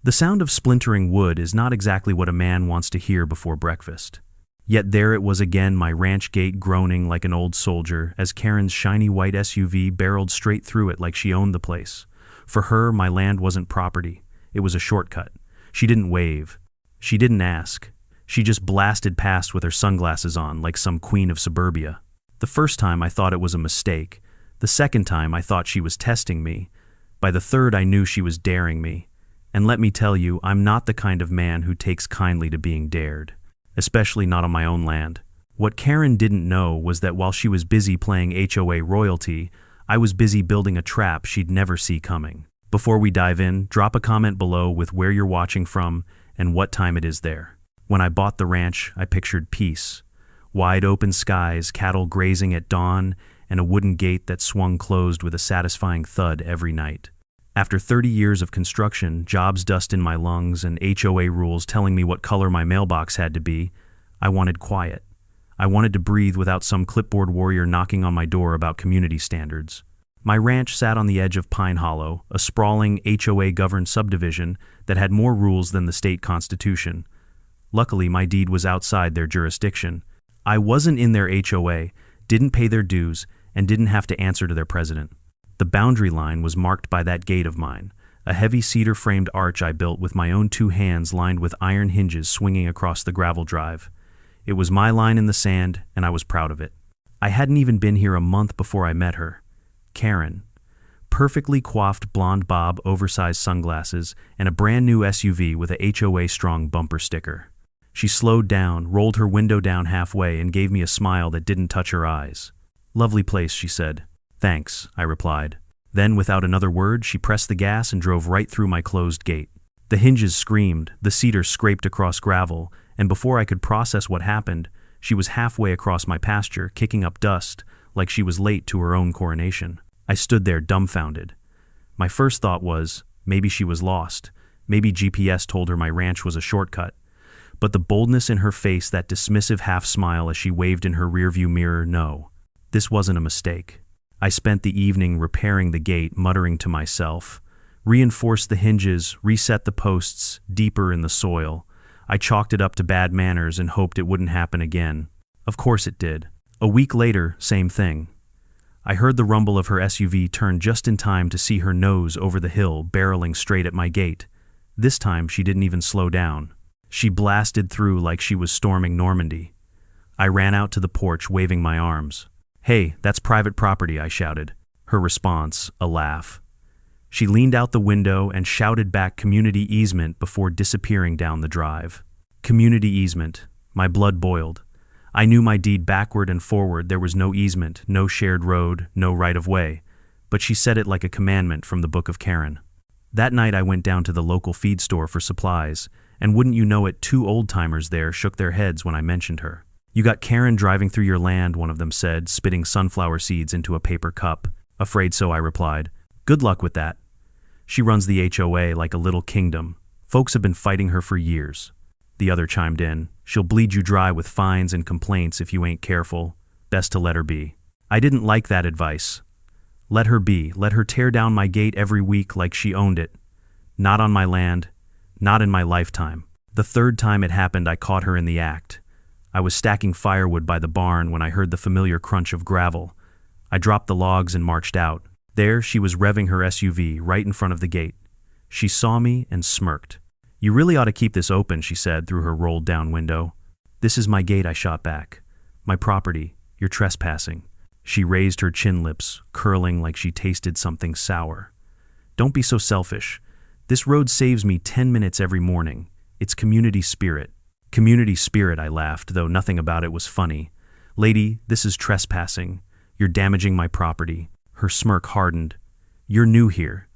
The sound of splintering wood is not exactly what a man wants to hear before breakfast. Yet there it was again, my ranch gate groaning like an old soldier as Karen's shiny white SUV barreled straight through it like she owned the place. For her, my land wasn't property. It was a shortcut. She didn't wave. She didn't ask. She just blasted past with her sunglasses on like some queen of suburbia. The first time I thought it was a mistake. The second time I thought she was testing me. By the third I knew she was daring me. And let me tell you, I'm not the kind of man who takes kindly to being dared. Especially not on my own land. What Karen didn't know was that while she was busy playing HOA royalty, I was busy building a trap she'd never see coming. Before we dive in, drop a comment below with where you're watching from and what time it is there. When I bought the ranch, I pictured peace. Wide open skies, cattle grazing at dawn, and a wooden gate that swung closed with a satisfying thud every night. After 30 years of construction, jobs dust in my lungs, and HOA rules telling me what color my mailbox had to be, I wanted quiet. I wanted to breathe without some clipboard warrior knocking on my door about community standards. My ranch sat on the edge of Pine Hollow, a sprawling HOA-governed subdivision that had more rules than the state constitution. Luckily, my deed was outside their jurisdiction. I wasn't in their HOA, didn't pay their dues, and didn't have to answer to their president. The boundary line was marked by that gate of mine, a heavy cedar-framed arch I built with my own 2 hands lined with iron hinges swinging across the gravel drive. It was my line in the sand, and I was proud of it. I hadn't even been here a month before I met her. Karen. Perfectly coiffed blonde bob, oversized sunglasses, and a brand new SUV with a HOA-strong bumper sticker. She slowed down, rolled her window down halfway, and gave me a smile that didn't touch her eyes. "Lovely place," she said. "Thanks," I replied. Then, without another word, she pressed the gas and drove right through my closed gate. The hinges screamed, the cedar scraped across gravel, and before I could process what happened, she was halfway across my pasture, kicking up dust, like she was late to her own coronation. I stood there dumbfounded. My first thought was, maybe she was lost. Maybe GPS told her my ranch was a shortcut. But the boldness in her face, that dismissive half-smile as she waved in her rearview mirror, no. This wasn't a mistake. I spent the evening repairing the gate, muttering to myself. Reinforced the hinges, reset the posts, deeper in the soil. I chalked it up to bad manners and hoped it wouldn't happen again. Of course it did. A week later, same thing. I heard the rumble of her SUV turn just in time to see her nose over the hill, barreling straight at my gate. This time, she didn't even slow down. She blasted through like she was storming Normandy. I ran out to the porch, waving my arms. "Hey, that's private property," I shouted. Her response, a laugh. She leaned out the window and shouted back community easement before disappearing down the drive. Community easement. My blood boiled. I knew my deed backward and forward. There was no easement, no shared road, no right-of-way. But she said it like a commandment from the Book of Karen. That night I went down to the local feed store for supplies, and wouldn't you know it, 2 old-timers there shook their heads when I mentioned her. "You got Karen driving through your land," one of them said, spitting sunflower seeds into a paper cup. "Afraid so," I replied. "Good luck with that. She runs the HOA like a little kingdom. Folks have been fighting her for years." The other chimed in. "She'll bleed you dry with fines and complaints if you ain't careful. Best to let her be." I didn't like that advice. Let her be. Let her tear down my gate every week like she owned it. Not on my land. Not in my lifetime. The third time it happened, I caught her in the act. I was stacking firewood by the barn when I heard the familiar crunch of gravel. I dropped the logs and marched out. There, she was revving her SUV right in front of the gate. She saw me and smirked. "You really ought to keep this open," she said through her rolled-down window. "This is my gate," I shot back. "My property. You're trespassing." She raised her chin lips, curling like she tasted something sour. "Don't be so selfish. This road saves me 10 minutes every morning. It's community spirit." "Community spirit," I laughed, though nothing about it was funny. "Lady, this is trespassing. You're damaging my property." Her smirk hardened. "You're new here.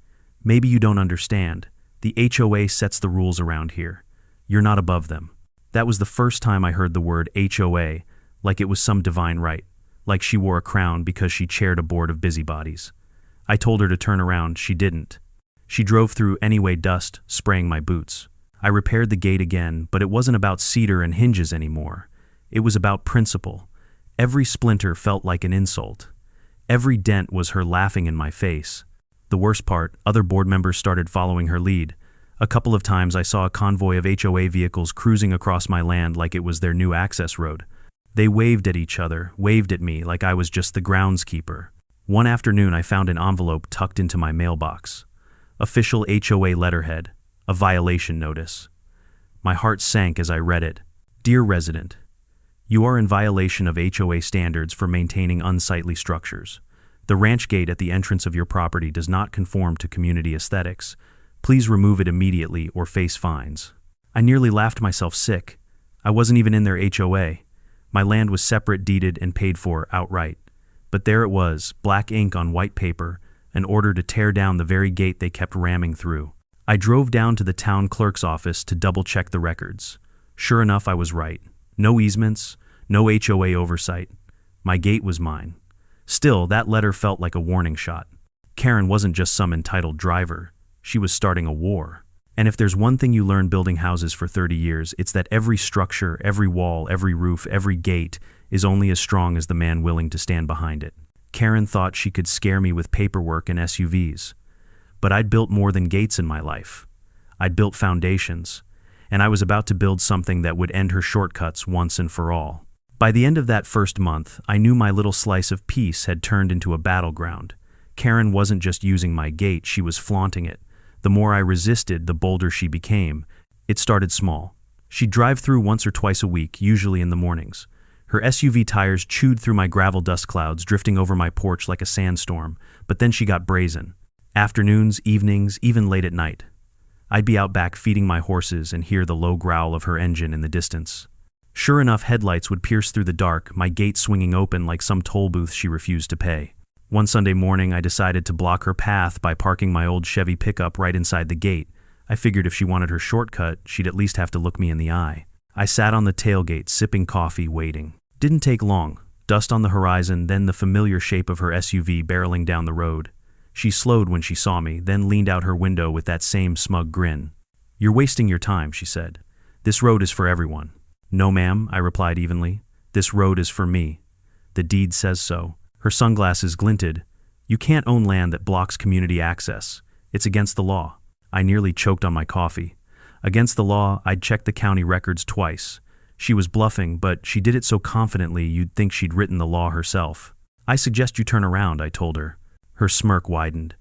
Maybe you don't understand. The HOA sets the rules around here. You're not above them." That was the first time I heard the word HOA, like it was some divine right, like she wore a crown because she chaired a board of busybodies. I told her to turn around. She didn't. She drove through anyway, dust spraying my boots. I repaired the gate again, but it wasn't about cedar and hinges anymore. It was about principle. Every splinter felt like an insult. Every dent was her laughing in my face. The worst part, other board members started following her lead. A couple of times I saw a convoy of HOA vehicles cruising across my land like it was their new access road. They waved at each other, waved at me like I was just the groundskeeper. One afternoon I found an envelope tucked into my mailbox. Official HOA letterhead, a violation notice. My heart sank as I read it. Dear resident, you are in violation of HOA standards for maintaining unsightly structures. The ranch gate at the entrance of your property does not conform to community aesthetics. Please remove it immediately or face fines. I nearly laughed myself sick. I wasn't even in their HOA. My land was separate, deeded, and paid for outright. But there it was, black ink on white paper, an order to tear down the very gate they kept ramming through. I drove down to the town clerk's office to double-check the records. Sure enough, I was right. No easements, no HOA oversight. My gate was mine. Still, that letter felt like a warning shot. Karen wasn't just some entitled driver. She was starting a war. And if there's one thing you learn building houses for 30 years, it's that every structure, every wall, every roof, every gate is only as strong as the man willing to stand behind it. Karen thought she could scare me with paperwork and SUVs. But I'd built more than gates in my life. I'd built foundations, and I was about to build something that would end her shortcuts once and for all. By the end of that first month, I knew my little slice of peace had turned into a battleground. Karen wasn't just using my gate, she was flaunting it. The more I resisted, the bolder she became. It started small. She'd drive through once or twice a week, usually in the mornings. Her SUV tires chewed through my gravel dust clouds, drifting over my porch like a sandstorm, but then she got brazen. Afternoons, evenings, even late at night. I'd be out back feeding my horses and hear the low growl of her engine in the distance. Sure enough, headlights would pierce through the dark, my gate swinging open like some toll booth she refused to pay. One Sunday morning, I decided to block her path by parking my old Chevy pickup right inside the gate. I figured if she wanted her shortcut, she'd at least have to look me in the eye. I sat on the tailgate, sipping coffee, waiting. Didn't take long. Dust on the horizon, then the familiar shape of her SUV barreling down the road. She slowed when she saw me, then leaned out her window with that same smug grin. "You're wasting your time," she said. "This road is for everyone." "No, ma'am," I replied evenly. "This road is for me. The deed says so." Her sunglasses glinted. "You can't own land that blocks community access. It's against the law." I nearly choked on my coffee. Against the law, I'd checked the county records twice. She was bluffing, but she did it so confidently you'd think she'd written the law herself. "I suggest you turn around," I told her. Her smirk widened.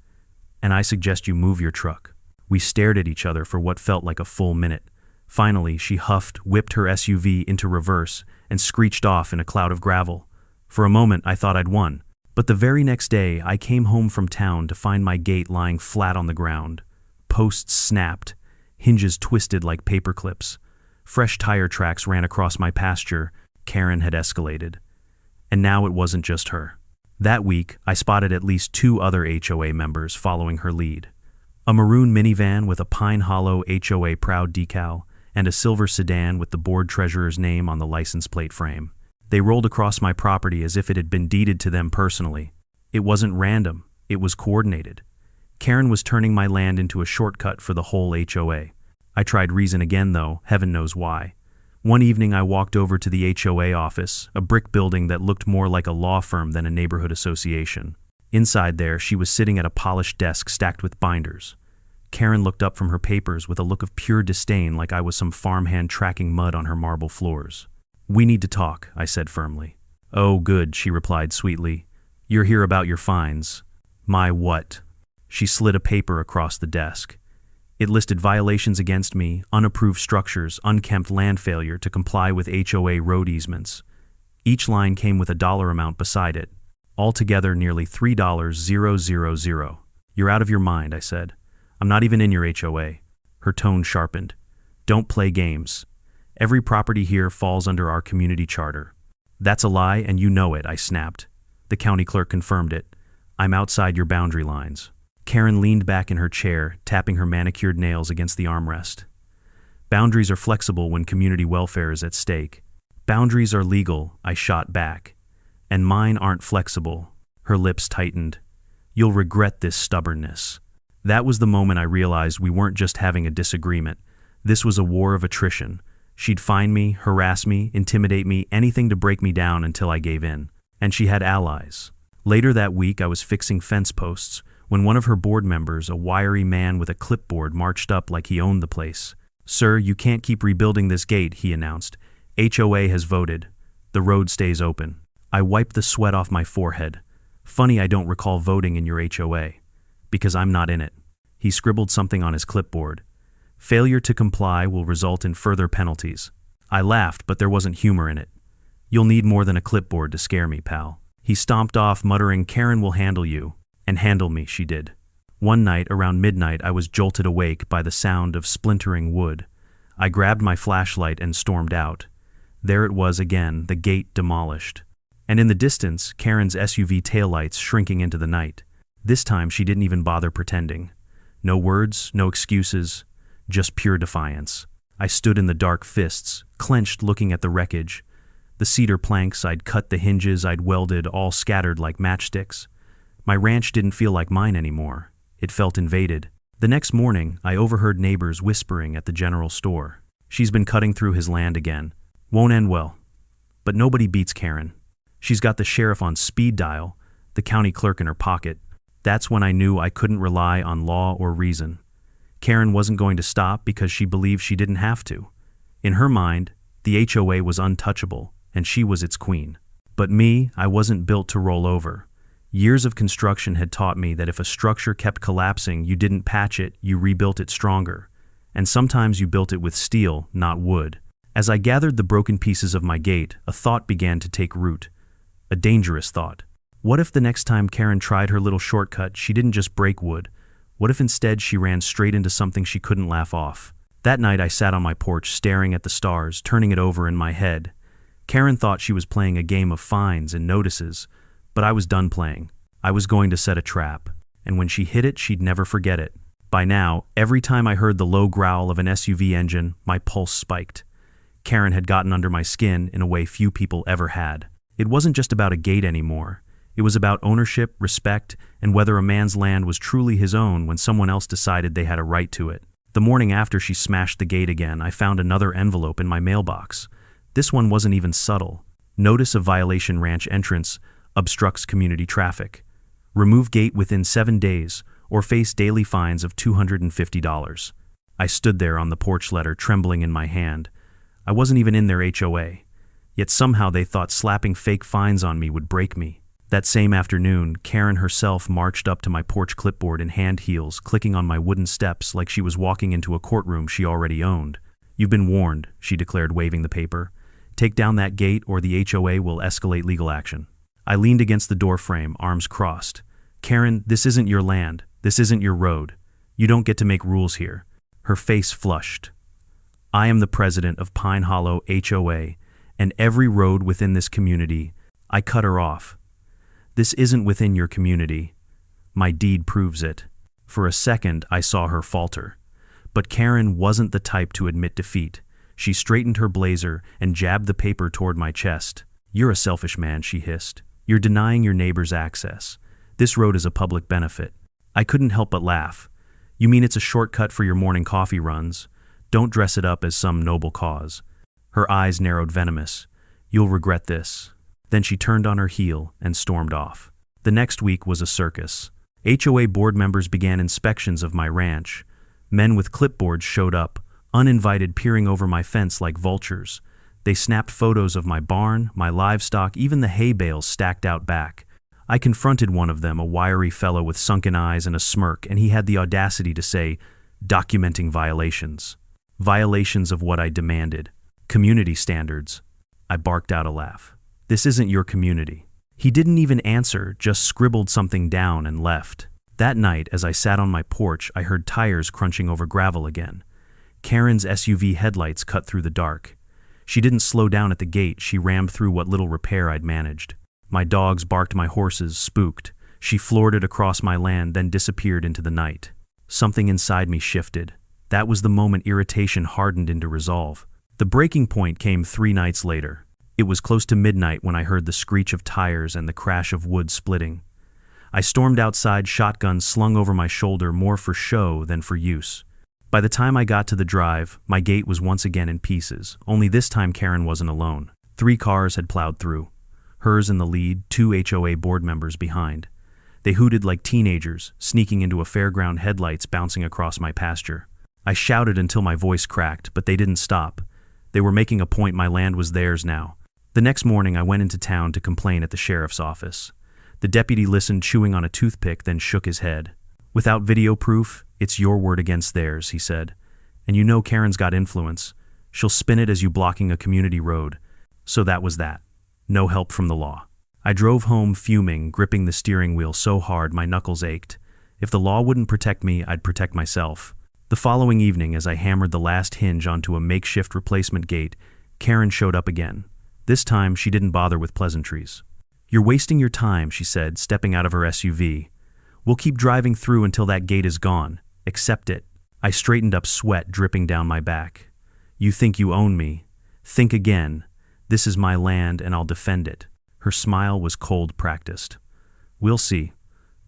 "And I suggest you move your truck." We stared at each other for what felt like a full minute. Finally, she huffed, whipped her SUV into reverse, and screeched off in a cloud of gravel. For a moment, I thought I'd won. But the very next day, I came home from town to find my gate lying flat on the ground. Posts snapped, hinges twisted like paper clips. Fresh tire tracks ran across my pasture. Karen had escalated. And now it wasn't just her. That week, I spotted at least 2 other HOA members following her lead. A maroon minivan with a Pine Hollow HOA proud decal, and a silver sedan with the board treasurer's name on the license plate frame. They rolled across my property as if it had been deeded to them personally. It wasn't random, it was coordinated. Karen was turning my land into a shortcut for the whole HOA. I tried reason again though, heaven knows why. One evening I walked over to the HOA office, a brick building that looked more like a law firm than a neighborhood association. Inside there, she was sitting at a polished desk stacked with binders. Karen looked up from her papers with a look of pure disdain like I was some farmhand tracking mud on her marble floors. "We need to talk," I said firmly. "Oh, good," she replied sweetly. "You're here about your fines." "My what?" She slid a paper across the desk. It listed violations against me, unapproved structures, unkempt land failure to comply with HOA road easements. Each line came with a dollar amount beside it. Altogether nearly $3,000. "You're out of your mind," I said. "I'm not even in your HOA." Her tone sharpened. "Don't play games. Every property here falls under our community charter." "That's a lie, and you know it," I snapped. The county clerk confirmed it. "I'm outside your boundary lines." Karen leaned back in her chair, tapping her manicured nails against the armrest. "Boundaries are flexible when community welfare is at stake." "Boundaries are legal," I shot back. "And mine aren't flexible." Her lips tightened. "You'll regret this stubbornness." That was the moment I realized we weren't just having a disagreement. This was a war of attrition. She'd find me, harass me, intimidate me, anything to break me down until I gave in. And she had allies. Later that week, I was fixing fence posts when one of her board members, a wiry man with a clipboard, marched up like he owned the place. "Sir, you can't keep rebuilding this gate," he announced. "HOA has voted. The road stays open." I wiped the sweat off my forehead. Funny I don't recall voting in your HOA. Because I'm not in it. He scribbled something on his clipboard. "Failure to comply will result in further penalties." I laughed, but there wasn't humor in it. "You'll need more than a clipboard to scare me, pal." He stomped off, muttering, "Karen will handle you." And handle me she did. One night, around midnight, I was jolted awake by the sound of splintering wood. I grabbed my flashlight and stormed out. There it was again, the gate demolished. And in the distance, Karen's SUV taillights shrinking into the night. This time she didn't even bother pretending. No words, no excuses, just pure defiance. I stood in the dark, fists clenched, looking at the wreckage. The cedar planks I'd cut, the hinges I'd welded, all scattered like matchsticks. My ranch didn't feel like mine anymore. It felt invaded. The next morning, I overheard neighbors whispering at the general store. "She's been cutting through his land again. Won't end well." But nobody beats Karen. She's got the sheriff on speed dial, the county clerk in her pocket. That's when I knew I couldn't rely on law or reason. Karen wasn't going to stop because she believed she didn't have to. In her mind, the HOA was untouchable, and she was its queen. But me, I wasn't built to roll over. Years of construction had taught me that if a structure kept collapsing, you didn't patch it, you rebuilt it stronger. And sometimes you built it with steel, not wood. As I gathered the broken pieces of my gate, a thought began to take root. A dangerous thought. What if the next time Karen tried her little shortcut, she didn't just break wood? What if instead she ran straight into something she couldn't laugh off? That night I sat on my porch staring at the stars, turning it over in my head. Karen thought she was playing a game of fines and notices, but I was done playing. I was going to set a trap, and when she hit it, she'd never forget it. By now, every time I heard the low growl of an SUV engine, my pulse spiked. Karen had gotten under my skin in a way few people ever had. It wasn't just about a gate anymore. It was about ownership, respect, and whether a man's land was truly his own when someone else decided they had a right to it. The morning after she smashed the gate again, I found another envelope in my mailbox. This one wasn't even subtle. Notice of violation: ranch entrance obstructs community traffic. Remove gate within 7 days or face daily fines of $250. I stood there on the porch, letter trembling in my hand. I wasn't even in their HOA. Yet somehow they thought slapping fake fines on me would break me. That same afternoon, Karen herself marched up to my porch, clipboard in hand, heels clicking on my wooden steps like she was walking into a courtroom she already owned. "You've been warned," she declared, waving the paper. "Take down that gate or the HOA will escalate legal action." I leaned against the doorframe, arms crossed. "Karen, this isn't your land. This isn't your road. You don't get to make rules here." Her face flushed. "I am the president of Pine Hollow HOA, and every road within this community." I cut her off. "This isn't within your community. My deed proves it." For a second, I saw her falter. But Karen wasn't the type to admit defeat. She straightened her blazer and jabbed the paper toward my chest. "You're a selfish man," she hissed. "You're denying your neighbors access. This road is a public benefit." I couldn't help but laugh. "You mean it's a shortcut for your morning coffee runs? Don't dress it up as some noble cause." Her eyes narrowed, venomous. "You'll regret this." Then she turned on her heel and stormed off. The next week was a circus. HOA board members began inspections of my ranch. Men with clipboards showed up, uninvited, peering over my fence like vultures. They snapped photos of my barn, my livestock, even the hay bales stacked out back. I confronted one of them, a wiry fellow with sunken eyes and a smirk, and he had the audacity to say, "Documenting violations." Violations of what I demanded. Community standards. I barked out a laugh. "This isn't your community." He didn't even answer, just scribbled something down and left. That night, as I sat on my porch, I heard tires crunching over gravel again. Karen's SUV headlights cut through the dark. She didn't slow down at the gate, she rammed through what little repair I'd managed. My dogs barked, my horses spooked. She floored it across my land, then disappeared into the night. Something inside me shifted. That was the moment irritation hardened into resolve. The breaking point came 3 nights later. It was close to midnight when I heard the screech of tires and the crash of wood splitting. I stormed outside, shotgun slung over my shoulder, more for show than for use. By the time I got to the drive, my gate was once again in pieces, only this time Karen wasn't alone. 3 cars had plowed through. Hers in the lead, 2 HOA board members behind. They hooted like teenagers, sneaking into a fairground, headlights bouncing across my pasture. I shouted until my voice cracked, but they didn't stop. They were making a point my land was theirs now. The next morning I went into town to complain at the sheriff's office. The deputy listened, chewing on a toothpick, then shook his head. "Without video proof, it's your word against theirs," he said. "And you know Karen's got influence. She'll spin it as you blocking a community road." So that was that. No help from the law. I drove home fuming, gripping the steering wheel so hard my knuckles ached. If the law wouldn't protect me, I'd protect myself. The following evening, as I hammered the last hinge onto a makeshift replacement gate, Karen showed up again. This time, she didn't bother with pleasantries. "You're wasting your time," she said, stepping out of her SUV. "We'll keep driving through until that gate is gone. Accept it." I straightened up, sweat dripping down my back. "You think you own me? Think again. This is my land and I'll defend it." Her smile was cold practiced. "We'll see.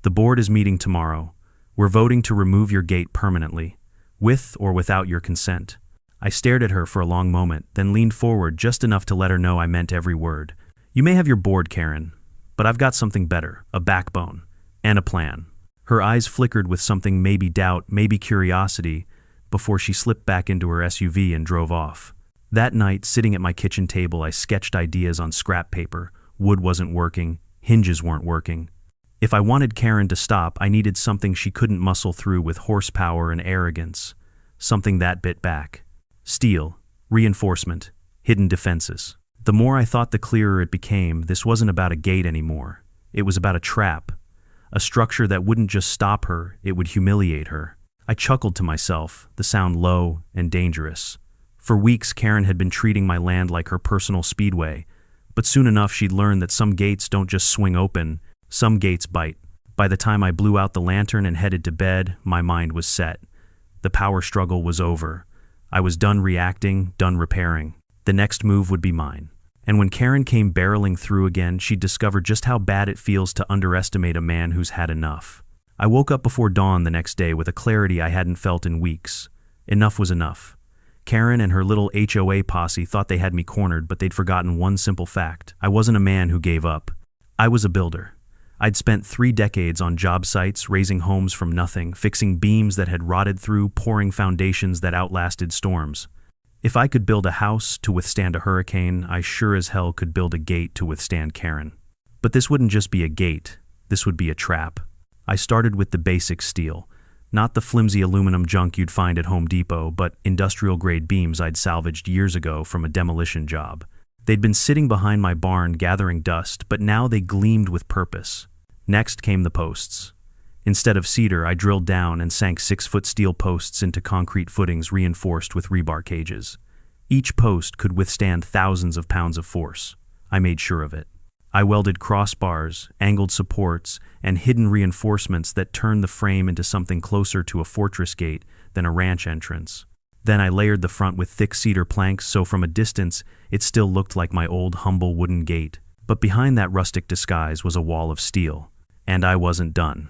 The board is meeting tomorrow. We're voting to remove your gate permanently, with or without your consent." I stared at her for a long moment, then leaned forward just enough to let her know I meant every word. "You may have your board, Karen, but I've got something better, a backbone, and a plan." Her eyes flickered with something, maybe doubt, maybe curiosity, before she slipped back into her SUV and drove off. That night, sitting at my kitchen table, I sketched ideas on scrap paper. Wood wasn't working, hinges weren't working. If I wanted Karen to stop, I needed something she couldn't muscle through with horsepower and arrogance. Something that bit back. Steel, reinforcement, hidden defenses. The more I thought, the clearer it became. This wasn't about a gate anymore. It was about a trap. A structure that wouldn't just stop her, it would humiliate her. I chuckled to myself, the sound low and dangerous. For weeks, Karen had been treating my land like her personal speedway, but soon enough she'd learned that some gates don't just swing open, some gates bite. By the time I blew out the lantern and headed to bed, my mind was set. The power struggle was over. I was done reacting, done repairing. The next move would be mine. And when Karen came barreling through again, she'd discovered just how bad it feels to underestimate a man who's had enough. I woke up before dawn the next day with a clarity I hadn't felt in weeks. Enough was enough. Karen and her little HOA posse thought they had me cornered, but they'd forgotten one simple fact. I wasn't a man who gave up. I was a builder. I'd spent 3 decades on job sites, raising homes from nothing, fixing beams that had rotted through, pouring foundations that outlasted storms. If I could build a house to withstand a hurricane, I sure as hell could build a gate to withstand Karen. But this wouldn't just be a gate, this would be a trap. I started with the basic steel. Not the flimsy aluminum junk you'd find at Home Depot, but industrial-grade beams I'd salvaged years ago from a demolition job. They'd been sitting behind my barn gathering dust, but now they gleamed with purpose. Next came the posts. Instead of cedar, I drilled down and sank 6-foot steel posts into concrete footings reinforced with rebar cages. Each post could withstand thousands of pounds of force. I made sure of it. I welded crossbars, angled supports, and hidden reinforcements that turned the frame into something closer to a fortress gate than a ranch entrance. Then I layered the front with thick cedar planks so from a distance it still looked like my old humble wooden gate. But behind that rustic disguise was a wall of steel. And I wasn't done.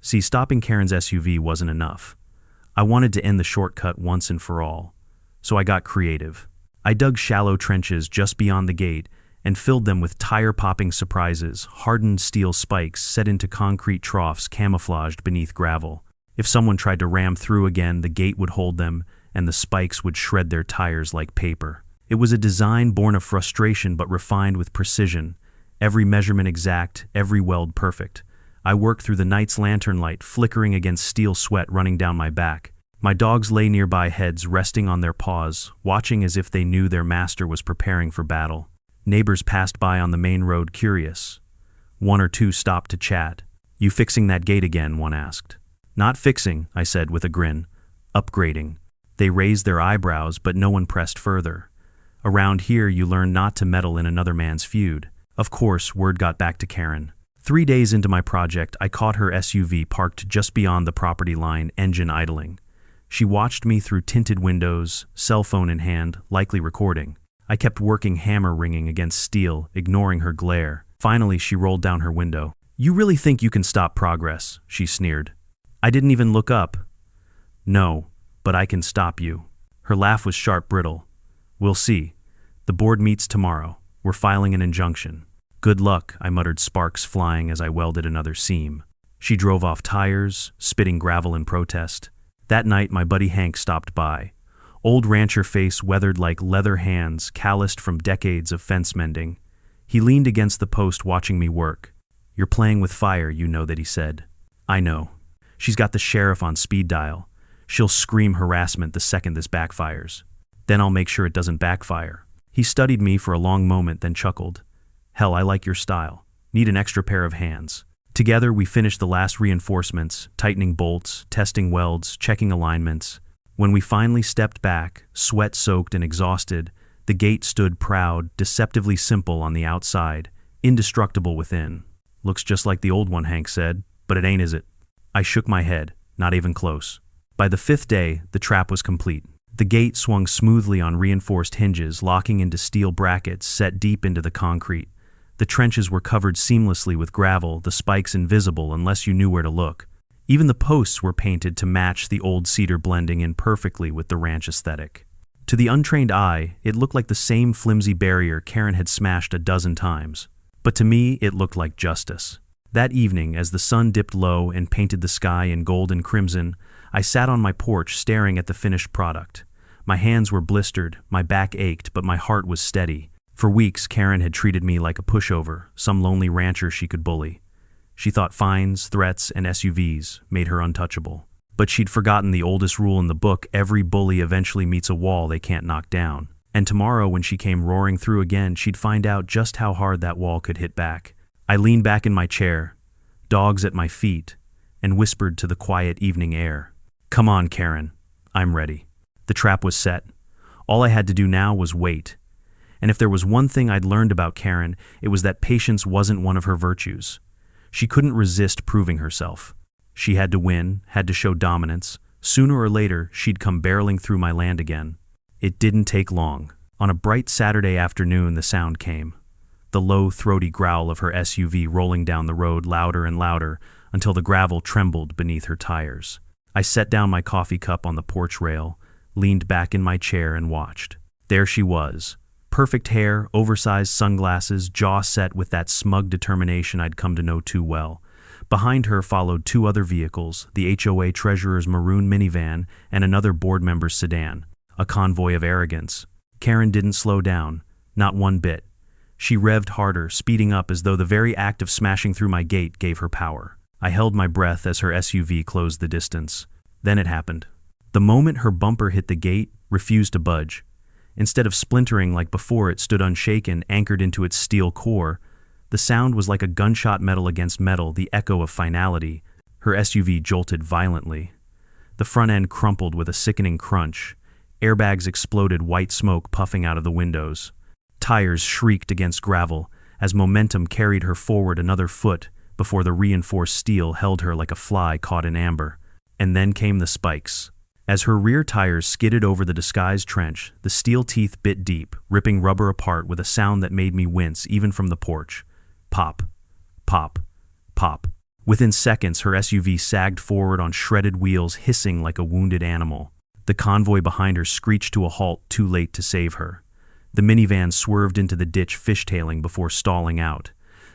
See, stopping Karen's SUV wasn't enough. I wanted to end the shortcut once and for all. So I got creative. I dug shallow trenches just beyond the gate and filled them with tire-popping surprises, hardened steel spikes set into concrete troughs camouflaged beneath gravel. If someone tried to ram through again, the gate would hold them, and the spikes would shred their tires like paper. It was a design born of frustration but refined with precision. Every measurement exact, every weld perfect. I worked through the night's lantern light, flickering against steel sweat running down my back. My dogs lay nearby, heads resting on their paws, watching as if they knew their master was preparing for battle. Neighbors passed by on the main road, curious. 1 or 2 stopped to chat. "You fixing that gate again?" one asked. "Not fixing," I said with a grin. "Upgrading." They raised their eyebrows, but no one pressed further. Around here, you learn not to meddle in another man's feud. Of course, word got back to Karen. 3 days into my project, I caught her SUV parked just beyond the property line, engine idling. She watched me through tinted windows, cell phone in hand, likely recording. I kept working, hammer ringing against steel, ignoring her glare. Finally, she rolled down her window. "You really think you can stop progress?" she sneered. I didn't even look up. "No, but I can stop you." Her laugh was sharp, brittle. "We'll see. The board meets tomorrow. We're filing an injunction." "Good luck," I muttered, sparks flying as I welded another seam. She drove off tires, spitting gravel in protest. That night, my buddy Hank stopped by. Old rancher face weathered like leather hands, calloused from decades of fence mending. He leaned against the post watching me work. "You're playing with fire, you know that," he said. "I know. She's got the sheriff on speed dial. She'll scream harassment the second this backfires. Then I'll make sure it doesn't backfire." He studied me for a long moment, then chuckled. "Hell, I like your style. Need an extra pair of hands." Together, we finished the last reinforcements, tightening bolts, testing welds, checking alignments. When we finally stepped back, sweat-soaked and exhausted, the gate stood proud, deceptively simple on the outside, indestructible within. "Looks just like the old one," Hank said, "but it ain't, is it?" I shook my head, not even close. By the 5th day, the trap was complete. The gate swung smoothly on reinforced hinges, locking into steel brackets set deep into the concrete. The trenches were covered seamlessly with gravel, the spikes invisible unless you knew where to look. Even the posts were painted to match the old cedar, blending in perfectly with the ranch aesthetic. To the untrained eye, it looked like the same flimsy barrier Karen had smashed a dozen times. But to me, it looked like justice. That evening, as the sun dipped low and painted the sky in gold and crimson, I sat on my porch staring at the finished product. My hands were blistered, my back ached, but my heart was steady. For weeks, Karen had treated me like a pushover, some lonely rancher she could bully. She thought fines, threats, and SUVs made her untouchable. But she'd forgotten the oldest rule in the book: every bully eventually meets a wall they can't knock down. And tomorrow, when she came roaring through again, she'd find out just how hard that wall could hit back. I leaned back in my chair, dogs at my feet, and whispered to the quiet evening air, "Come on, Karen, I'm ready." The trap was set. All I had to do now was wait. And if there was one thing I'd learned about Karen, it was that patience wasn't one of her virtues. She couldn't resist proving herself. She had to win, had to show dominance. Sooner or later, she'd come barreling through my land again. It didn't take long. On a bright Saturday afternoon, the sound came. The low, throaty growl of her SUV rolling down the road, louder and louder, until the gravel trembled beneath her tires. I set down my coffee cup on the porch rail, leaned back in my chair and watched. There she was. Perfect hair, oversized sunglasses, jaw set with that smug determination I'd come to know too well. Behind her followed 2 other vehicles, the HOA treasurer's maroon minivan and another board member's sedan, a convoy of arrogance. Karen didn't slow down, not one bit. She revved harder, speeding up as though the very act of smashing through my gate gave her power. I held my breath as her SUV closed the distance. Then it happened. The moment her bumper hit the gate, refused to budge. Instead of splintering like before, it stood unshaken, anchored into its steel core. The sound was like a gunshot metal against metal, the echo of finality. Her SUV jolted violently. The front end crumpled with a sickening crunch. Airbags exploded, white smoke puffing out of the windows. Tires shrieked against gravel as momentum carried her forward another foot before the reinforced steel held her like a fly caught in amber. And then came the spikes. As her rear tires skidded over the disguised trench, the steel teeth bit deep, ripping rubber apart with a sound that made me wince even from the porch. Pop, pop, pop. Within seconds, her SUV sagged forward on shredded wheels, hissing like a wounded animal. The convoy behind her screeched to a halt, too late to save her. The minivan swerved into the ditch, fishtailing before stalling out.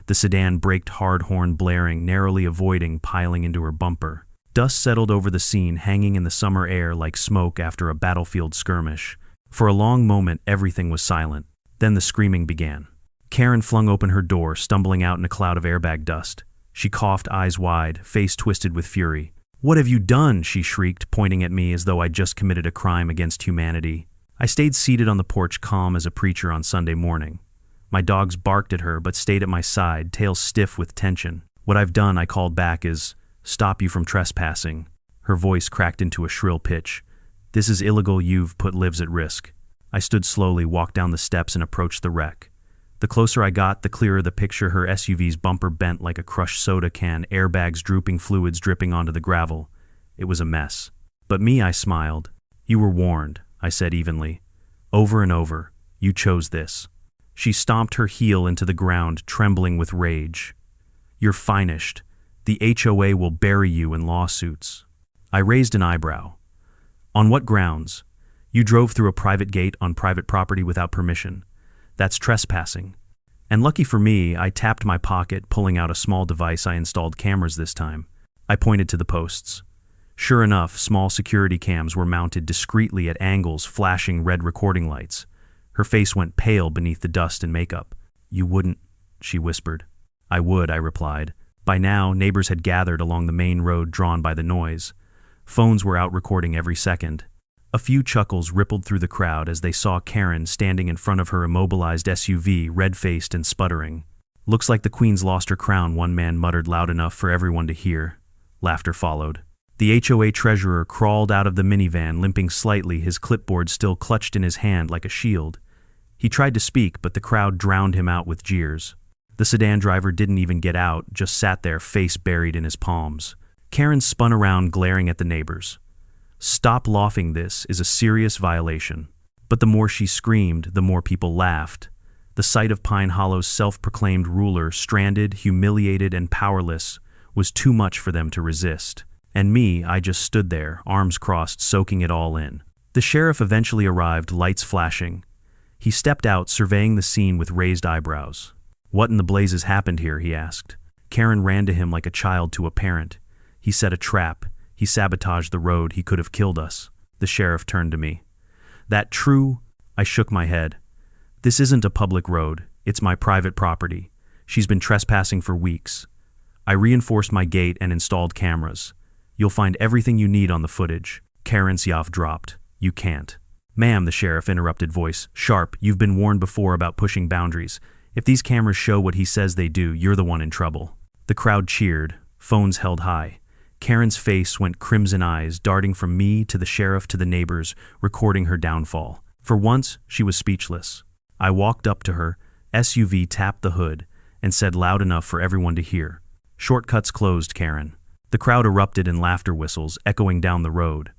The sedan braked hard, horn blaring, narrowly avoiding piling into her bumper. Dust settled over the scene, hanging in the summer air like smoke after a battlefield skirmish. For a long moment, everything was silent. Then the screaming began. Karen flung open her door, stumbling out in a cloud of airbag dust. She coughed, eyes wide, face twisted with fury. "What have you done?" she shrieked, pointing at me as though I'd just committed a crime against humanity. I stayed seated on the porch, calm as a preacher on Sunday morning. My dogs barked at her, but stayed at my side, tails stiff with tension. "What I've done," I called back, "is stop you from trespassing." Her voice cracked into a shrill pitch. "This is illegal. You've put lives at risk." I stood slowly, walked down the steps, and approached the wreck. The closer I got, the clearer the picture. Her SUV's bumper bent like a crushed soda can, airbags drooping, fluids dripping onto the gravel. It was a mess. But me, I smiled. "You were warned," I said evenly. "Over and over. You chose this." She stomped her heel into the ground, trembling with rage. "You're finished. The HOA will bury you in lawsuits." I raised an eyebrow. "On what grounds? You drove through a private gate on private property without permission. That's trespassing." And lucky for me, I tapped my pocket, pulling out a small device I installed cameras this time. I pointed to the posts. Sure enough, small security cams were mounted discreetly at angles, flashing red recording lights. Her face went pale beneath the dust and makeup. "You wouldn't," she whispered. "I would," I replied. By now, neighbors had gathered along the main road drawn by the noise. Phones were out recording every second. A few chuckles rippled through the crowd as they saw Karen standing in front of her immobilized SUV, red-faced and sputtering. "Looks like the Queen's lost her crown," one man muttered loud enough for everyone to hear. Laughter followed. The HOA treasurer crawled out of the minivan, limping slightly, his clipboard still clutched in his hand like a shield. He tried to speak, but the crowd drowned him out with jeers. The sedan driver didn't even get out, just sat there, face buried in his palms. Karen spun around, glaring at the neighbors. "Stop laughing, this is a serious violation." But the more she screamed, the more people laughed. The sight of Pine Hollow's self-proclaimed ruler, stranded, humiliated, and powerless, was too much for them to resist. And me, I just stood there, arms crossed, soaking it all in. The sheriff eventually arrived, lights flashing. He stepped out, surveying the scene with raised eyebrows. "What in the blazes happened here?" he asked. Karen ran to him like a child to a parent. "He set a trap. He sabotaged the road. He could have killed us." The sheriff turned to me. "That true?" I shook my head. "This isn't a public road. It's my private property. She's been trespassing for weeks." I reinforced my gate and installed cameras. "You'll find everything you need on the footage." Karen's yaw dropped. "You can't." "Ma'am," the sheriff interrupted, voice sharp, "you've been warned before about pushing boundaries. If these cameras show what he says they do, you're the one in trouble." The crowd cheered, phones held high. Karen's face went crimson, eyes darting from me to the sheriff to the neighbors, recording her downfall. For once, she was speechless. I walked up to her, SUV tapped the hood, and said loud enough for everyone to hear, "Shortcuts closed, Karen." The crowd erupted in laughter whistles, echoing down the road.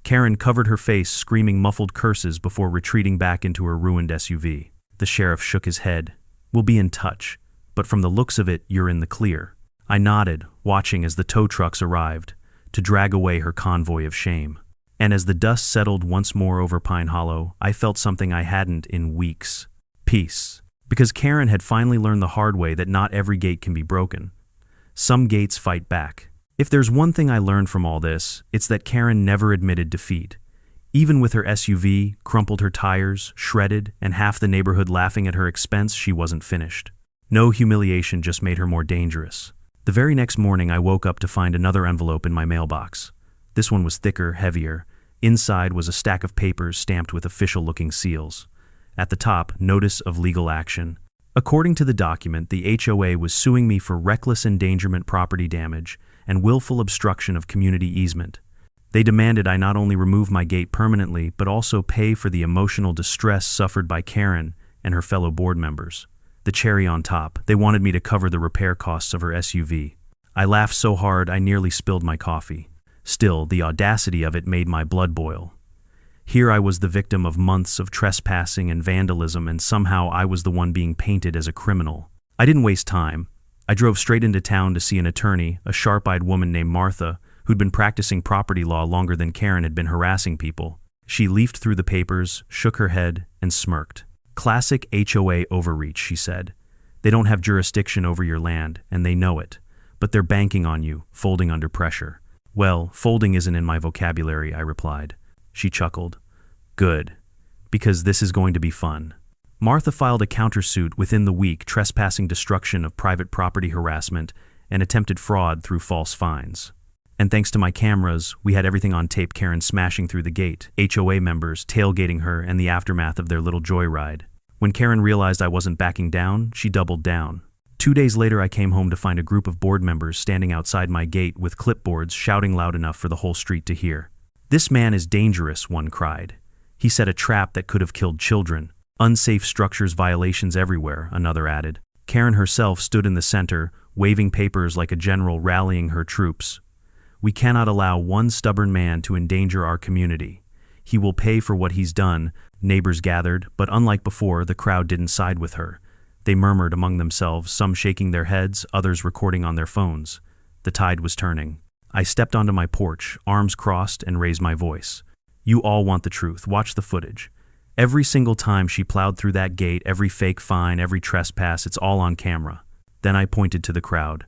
Karen covered her face, screaming muffled curses before retreating back into her ruined SUV. The sheriff shook his head. "We'll be in touch, but from the looks of it, you're in the clear." I nodded, watching as the tow trucks arrived, to drag away her convoy of shame. And as the dust settled once more over Pine Hollow, I felt something I hadn't in weeks. Peace. Because Karen had finally learned the hard way that not every gate can be broken. Some gates fight back. If there's one thing I learned from all this, it's that Karen never admitted defeat. Even with her SUV, crumpled her tires, shredded, and half the neighborhood laughing at her expense, she wasn't finished. No humiliation just made her more dangerous. The very next morning, I woke up to find another envelope in my mailbox. This one was thicker, heavier. Inside was a stack of papers stamped with official-looking seals. At the top, notice of legal action. According to the document, the HOA was suing me for reckless endangerment, property damage, and willful obstruction of community easement. They demanded I not only remove my gate permanently, but also pay for the emotional distress suffered by Karen and her fellow board members. The cherry on top, they wanted me to cover the repair costs of her SUV. I laughed so hard I nearly spilled my coffee. Still, the audacity of it made my blood boil. Here I was the victim of months of trespassing and vandalism, and somehow I was the one being painted as a criminal. I didn't waste time. I drove straight into town to see an attorney, a sharp-eyed woman named Martha, who'd been practicing property law longer than Karen had been harassing people. She leafed through the papers, shook her head, and smirked. "Classic HOA overreach," she said. "They don't have jurisdiction over your land, and they know it. But they're banking on you, folding under pressure." "Well, folding isn't in my vocabulary," I replied. She chuckled. "Good, because this is going to be fun." Martha filed a countersuit within the week, trespassing, destruction of private property, harassment, and attempted fraud through false fines. And thanks to my cameras, we had everything on tape: Karen smashing through the gate, HOA members tailgating her, and the aftermath of their little joyride. When Karen realized I wasn't backing down, she doubled down. 2 days later, I came home to find a group of board members standing outside my gate with clipboards, shouting loud enough for the whole street to hear. "This man is dangerous," one cried. "He set a trap that could have killed children. Unsafe structures violations everywhere," another added. Karen herself stood in the center, waving papers like a general rallying her troops. "We cannot allow one stubborn man to endanger our community. He will pay for what he's done." Neighbors gathered, but unlike before, the crowd didn't side with her. They murmured among themselves, some shaking their heads, others recording on their phones. The tide was turning. I stepped onto my porch, arms crossed, and raised my voice. "You all want the truth. Watch the footage. Every single time she plowed through that gate, every fake fine, every trespass, it's all on camera." Then I pointed to the crowd.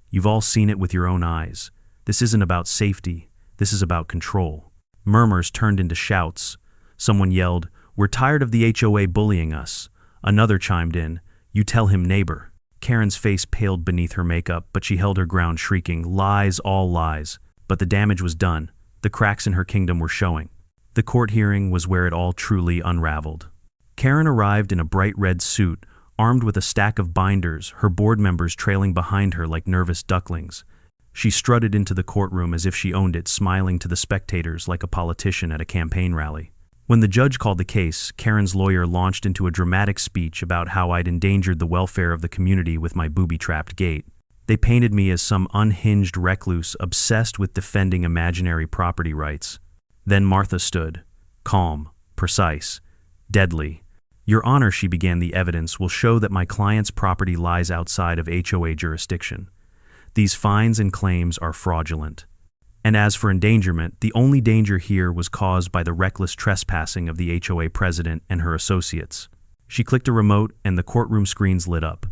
"You've all seen it with your own eyes. This isn't about safety. This is about control. Murmurs turned into shouts. Someone yelled, "We're tired of the HOA bullying us." Another chimed in, "You tell him, neighbor." Karen's face paled beneath her makeup, but she held her ground, shrieking, "Lies, all lies." But the damage was done. The cracks in her kingdom were showing. The court hearing was where it all truly unraveled. Karen arrived in a bright red suit, armed with a stack of binders, her board members trailing behind her like nervous ducklings. She strutted into the courtroom as if she owned it, smiling to the spectators like a politician at a campaign rally. When the judge called the case, Karen's lawyer launched into a dramatic speech about how I'd endangered the welfare of the community with my booby-trapped gate. They painted me as some unhinged recluse obsessed with defending imaginary property rights. Then Martha stood, calm, precise, deadly. "Your Honor," she began, "the evidence will show that my client's property lies outside of HOA jurisdiction. These fines and claims are fraudulent. And as for endangerment, the only danger here was caused by the reckless trespassing of the HOA president and her associates." She clicked a remote and the courtroom screens lit up.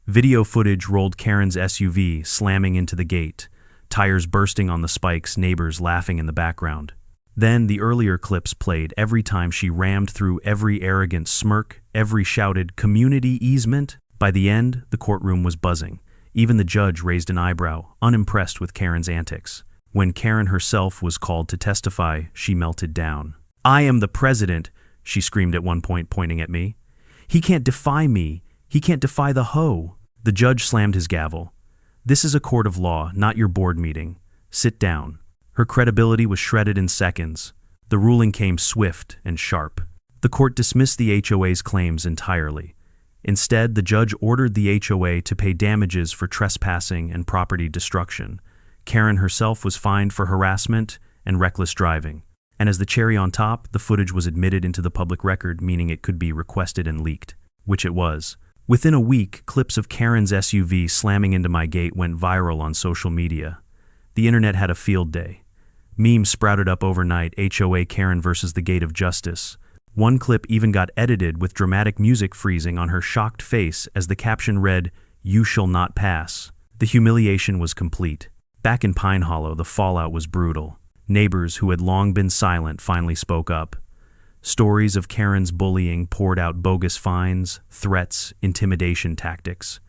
Video footage rolled Karen's SUV slamming into the gate, tires bursting on the spikes, neighbors laughing in the background. Then the earlier clips played every time she rammed through every arrogant smirk, every shouted, "Community easement." By the end, the courtroom was buzzing. Even the judge raised an eyebrow, unimpressed with Karen's antics. When Karen herself was called to testify, she melted down. "I am the president," she screamed at one point, pointing at me. "He can't defy me. He can't defy the HOA." The judge slammed his gavel. "This is a court of law, not your board meeting. Sit down." Her credibility was shredded in seconds. The ruling came swift and sharp. The court dismissed the HOA's claims entirely. Instead, the judge ordered the HOA to pay damages for trespassing and property destruction. Karen herself was fined for harassment and reckless driving. And as the cherry on top, the footage was admitted into the public record, meaning it could be requested and leaked, which it was. Within a week, clips of Karen's SUV slamming into my gate went viral on social media. The internet had a field day. Memes sprouted up overnight, HOA Karen versus the gate of justice. One clip even got edited with dramatic music freezing on her shocked face as the caption read, "You shall not pass." The humiliation was complete. Back in Pine Hollow, the fallout was brutal. Neighbors who had long been silent finally spoke up. Stories of Karen's bullying poured out bogus fines, threats, intimidation tactics.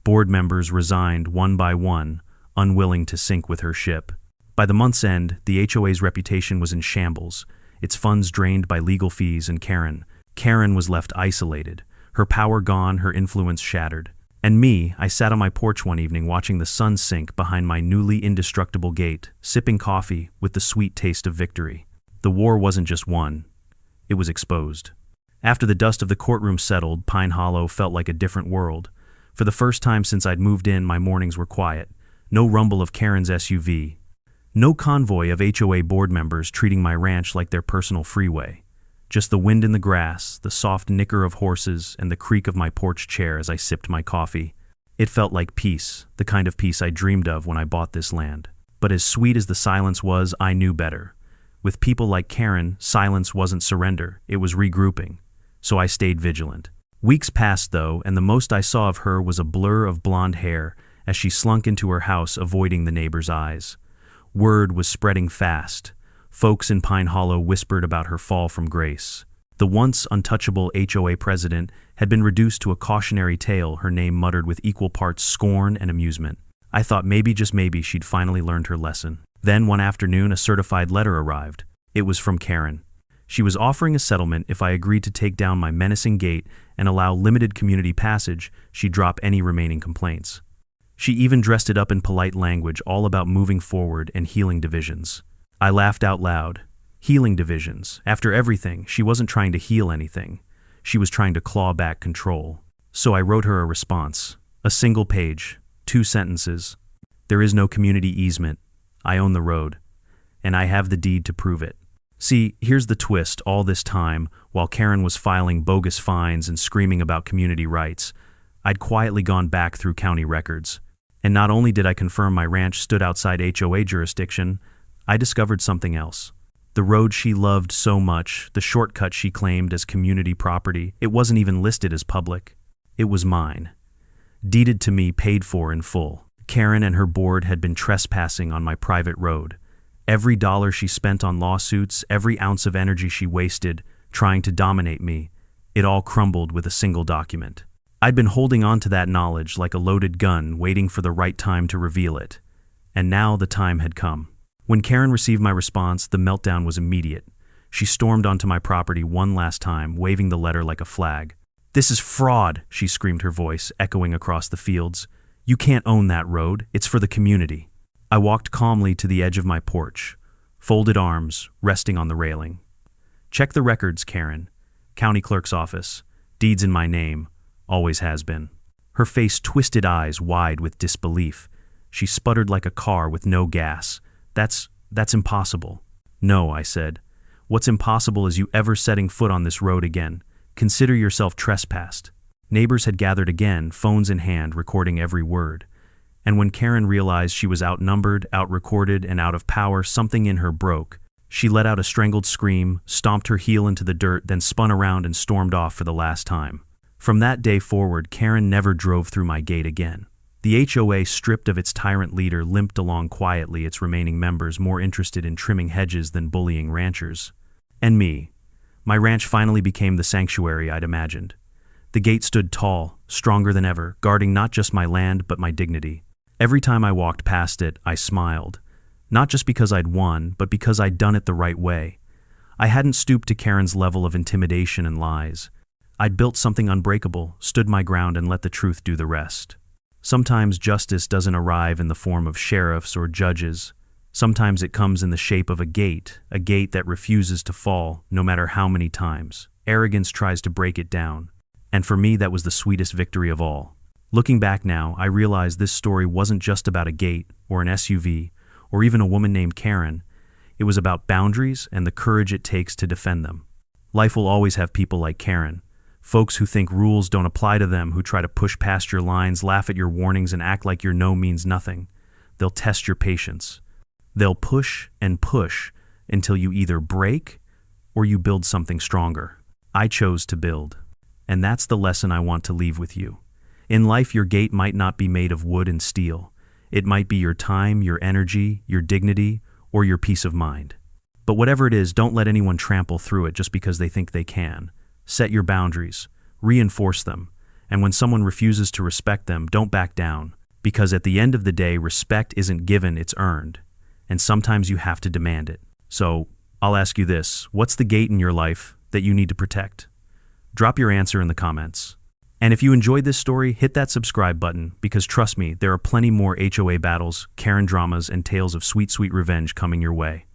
Board members resigned one by one, unwilling to sink with her ship. By the month's end, the HOA's reputation was in shambles, its funds drained by legal fees and Karen. Karen was left isolated, her power gone, her influence shattered. And me, I sat on my porch one evening watching the sun sink behind my newly indestructible gate, sipping coffee with the sweet taste of victory. The war wasn't just won, it was exposed. After the dust of the courtroom settled, Pine Hollow felt like a different world. For the first time since I'd moved in, my mornings were quiet. No rumble of Karen's SUV. No convoy of HOA board members treating my ranch like their personal freeway. Just the wind in the grass, the soft nicker of horses, and the creak of my porch chair as I sipped my coffee. It felt like peace, the kind of peace I dreamed of when I bought this land. But as sweet as the silence was, I knew better. With people like Karen, silence wasn't surrender, it was regrouping. So I stayed vigilant. Weeks passed, though, and the most I saw of her was a blur of blonde hair as she slunk into her house, avoiding the neighbors' eyes. Word was spreading fast. Folks in Pine Hollow whispered about her fall from grace. The once untouchable HOA president had been reduced to a cautionary tale, her name muttered with equal parts scorn and amusement. I thought maybe, just maybe, she'd finally learned her lesson. Then one afternoon, a certified letter arrived. It was from Karen. She was offering a settlement if I agreed to take down my menacing gate and allow limited community passage. She'd drop any remaining complaints. She even dressed it up in polite language, all about moving forward and healing divisions. I laughed out loud. Healing divisions. After everything, she wasn't trying to heal anything. She was trying to claw back control. So I wrote her a response. A single page, 2 sentences. There is no community easement. I own the road. And I have the deed to prove it. See, here's the twist. All this time, while Karen was filing bogus fines and screaming about community rights, I'd quietly gone back through county records. And not only did I confirm my ranch stood outside HOA jurisdiction, I discovered something else. The road she loved so much, the shortcut she claimed as community property, it wasn't even listed as public. It was mine. Deeded to me, paid for in full. Karen and her board had been trespassing on my private road. Every dollar she spent on lawsuits, every ounce of energy she wasted trying to dominate me, it all crumbled with a single document. I'd been holding on to that knowledge like a loaded gun, waiting for the right time to reveal it. And now the time had come. When Karen received my response, the meltdown was immediate. She stormed onto my property one last time, waving the letter like a flag. "This is fraud," she screamed, her voice echoing across the fields. "You can't own that road. It's for the community." I walked calmly to the edge of my porch, folded arms resting on the railing. "Check the records, Karen. County clerk's office. Deeds in my name. Always has been." Her face twisted, eyes wide with disbelief. She sputtered like a car with no gas. That's impossible." "No," I said. "What's impossible is you ever setting foot on this road again. Consider yourself trespassed." Neighbors had gathered again, phones in hand, recording every word. And when Karen realized she was outnumbered, outrecorded, and out of power, something in her broke. She let out a strangled scream, stomped her heel into the dirt, then spun around and stormed off for the last time. From that day forward, Karen never drove through my gate again. The HOA, stripped of its tyrant leader, limped along quietly, its remaining members more interested in trimming hedges than bullying ranchers. And me. My ranch finally became the sanctuary I'd imagined. The gate stood tall, stronger than ever, guarding not just my land but my dignity. Every time I walked past it, I smiled. Not just because I'd won, but because I'd done it the right way. I hadn't stooped to Karen's level of intimidation and lies. I'd built something unbreakable, stood my ground, and let the truth do the rest. Sometimes justice doesn't arrive in the form of sheriffs or judges. Sometimes it comes in the shape of a gate that refuses to fall, no matter how many times. Arrogance tries to break it down. And for me, that was the sweetest victory of all. Looking back now, I realize this story wasn't just about a gate, or an SUV, or even a woman named Karen. It was about boundaries and the courage it takes to defend them. Life will always have people like Karen. Folks who think rules don't apply to them, who try to push past your lines, laugh at your warnings, and act like your no means nothing. They'll test your patience. They'll push and push until you either break or you build something stronger. I chose to build. And that's the lesson I want to leave with you. In life, your gate might not be made of wood and steel. It might be your time, your energy, your dignity, or your peace of mind. But whatever it is, don't let anyone trample through it just because they think they can. Set your boundaries, reinforce them, and when someone refuses to respect them, don't back down, because at the end of the day, respect isn't given, it's earned, and sometimes you have to demand it. So, I'll ask you this, what's the gate in your life that you need to protect? Drop your answer in the comments. And if you enjoyed this story, hit that subscribe button, because trust me, there are plenty more HOA battles, Karen dramas, and tales of sweet, sweet revenge coming your way.